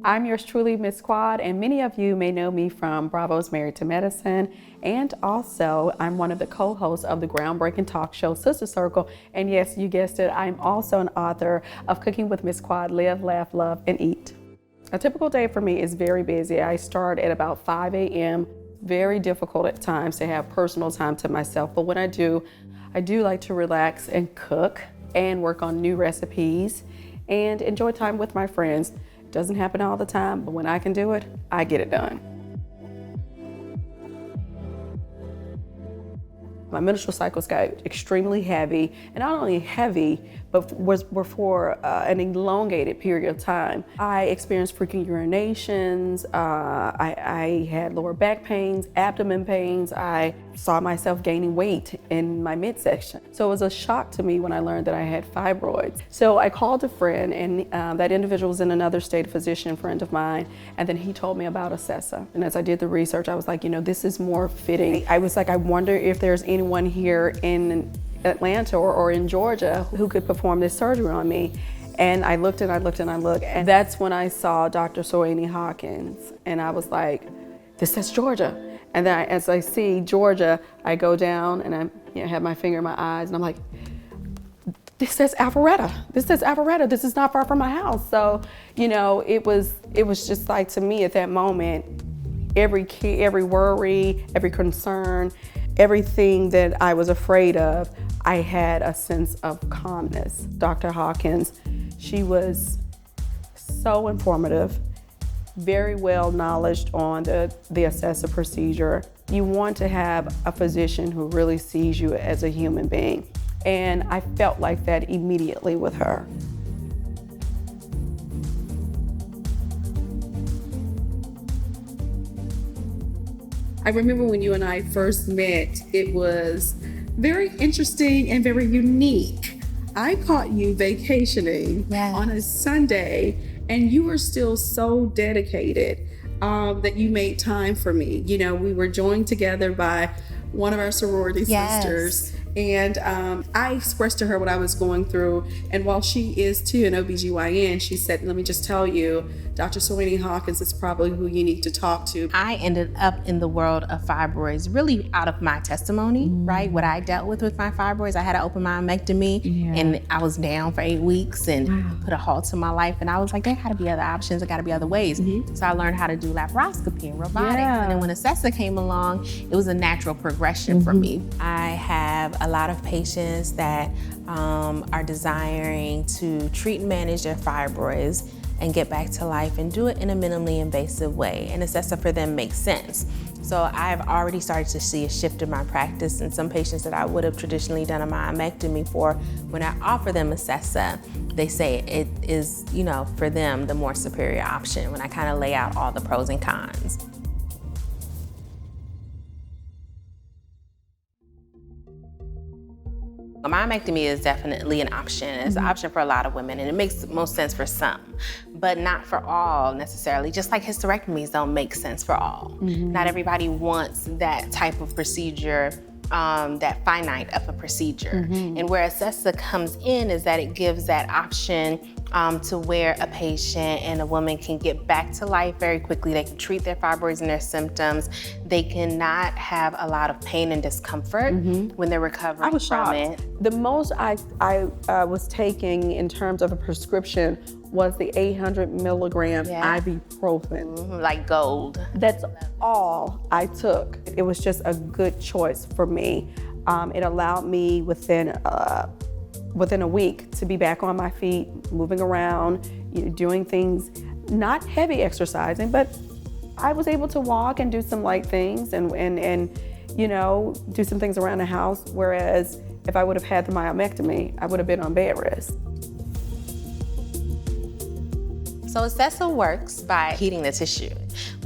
I'm yours truly, Miss Quad, and many of you may know me from Bravo's Married to Medicine, and also I'm one of the co-hosts of the groundbreaking talk show Sister Circle, and yes, you guessed it, I'm also an author of Cooking with Miss Quad, Live, Laugh, Love, and Eat. A typical day for me is very busy. I start at about 5 a.m., very difficult at times to have personal time to myself, but when I do like to relax and cook and work on new recipes and enjoy time with my friends. Doesn't happen all the time, but when I can do it, I get it done. My menstrual cycles got extremely heavy, and not only heavy, but were for an elongated period of time. I experienced frequent urinations, I had lower back pains, abdomen pains, I saw myself gaining weight in my midsection. So it was a shock to me when I learned that I had fibroids. So I called a friend, and that individual was in another state, a physician friend of mine, and then he told me about Acessa. And as I did the research, I was like, this is more fitting. I was like, I wonder if there's anyone here in Atlanta or in Georgia who could perform this surgery on me. And I looked and I looked and I looked, and that's when I saw Dr. Soyini Hawkins, and I was like, this says Georgia. And then as I see Georgia, I go down and I have my finger in my eyes, and I'm like, this says Alpharetta. This says Alpharetta. This is not far from my house. So, it was just like, to me at that moment, every worry, every concern, everything that I was afraid of, I had a sense of calmness. Dr. Hawkins, she was so informative, very well knowledged on the Acessa procedure. You want to have a physician who really sees you as a human being. And I felt like that immediately with her. I remember when you and I first met, it was very interesting and very unique. I caught you vacationing on a Sunday, and you were still so dedicated that you made time for me. We were joined together by one of our sorority sisters, and I expressed to her what I was going through, and while she is too an OBGYN, she said, let me just tell you, Dr. Soyini Hawkins is probably who you need to talk to. I ended up in the world of fibroids really out of my testimony, right? What I dealt with my fibroids. I had an open myomectomy, and I was down for 8 weeks and put a halt to my life. And I was like, there gotta be other options, there gotta be other ways. So I learned how to do laparoscopy and robotics. And then when Acessa came along, it was a natural progression for me. I have a lot of patients that are desiring to treat and manage their fibroids and get back to life and do it in a minimally invasive way. And Acessa for them makes sense. So I've already started to see a shift in my practice, and some patients that I would have traditionally done a myomectomy for, when I offer them Acessa, they say it is, for them, the more superior option when I kind of lay out all the pros and cons. A myomectomy is definitely an option. It's an option for a lot of women, and it makes most sense for some, but not for all necessarily. Just like hysterectomies don't make sense for all. Not everybody wants that type of procedure, that finite of a procedure. And where Acessa comes in is that it gives that option to where a patient and a woman can get back to life very quickly. They can treat their fibroids and their symptoms. They cannot have a lot of pain and discomfort when they're recovering I was from shocked. it. The most I was taking in terms of a prescription was the 800 milligram ibuprofen. Like gold. That's all I took. It was just a good choice for me. It allowed me within a week to be back on my feet, moving around, doing things, not heavy exercising, but I was able to walk and do some light things and do some things around the house. Whereas if I would have had the myomectomy, I would have been on bed rest. So Acessa works by heating the tissue.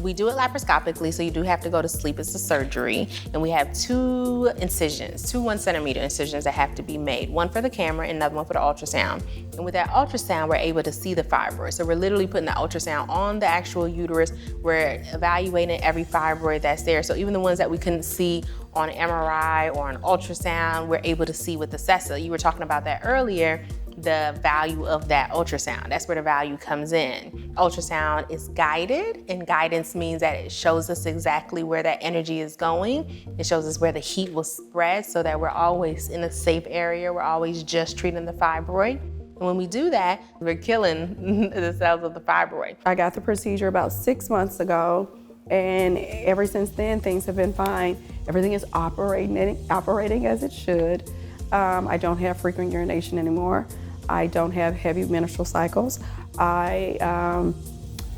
We do it laparoscopically, so you do have to go to sleep. It's a surgery. And we have two incisions, two 1 centimeter incisions that have to be made. One for the camera and another one for the ultrasound. And with that ultrasound, we're able to see the fibroid. So we're literally putting the ultrasound on the actual uterus. We're evaluating every fibroid that's there. So even the ones that we couldn't see on MRI or on ultrasound, we're able to see with Acessa. You were talking about that earlier. the value of that ultrasound. That's where the value comes in. Ultrasound is guided, and guidance means that it shows us exactly where that energy is going. It shows us where the heat will spread so that we're always in a safe area. We're always just treating the fibroid. And when we do that, we're killing the cells of the fibroid. I got the procedure about 6 months ago, and ever since then, things have been fine. Everything is operating as it should. I don't have frequent urination anymore. I don't have heavy menstrual cycles. I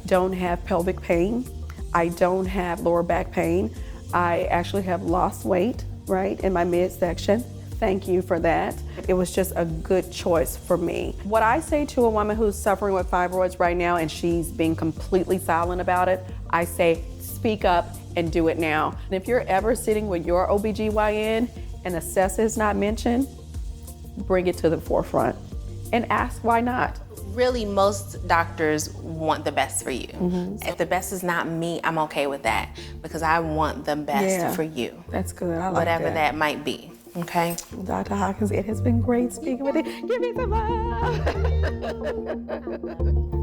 don't have pelvic pain. I don't have lower back pain. I actually have lost weight, right, in my midsection. Thank you for that. It was just a good choice for me. What I say to a woman who's suffering with fibroids right now and she's being completely silent about it, I say, speak up and do it now. And if you're ever sitting with your OBGYN and Acessa is not mentioned, bring it to the forefront and ask why not. Really, most doctors want the best for you. If the best is not me, I'm okay with that because I want the best for you. That's good. I like whatever that might be. Okay. Dr. Hawkins, it has been great speaking with you. Give me some love.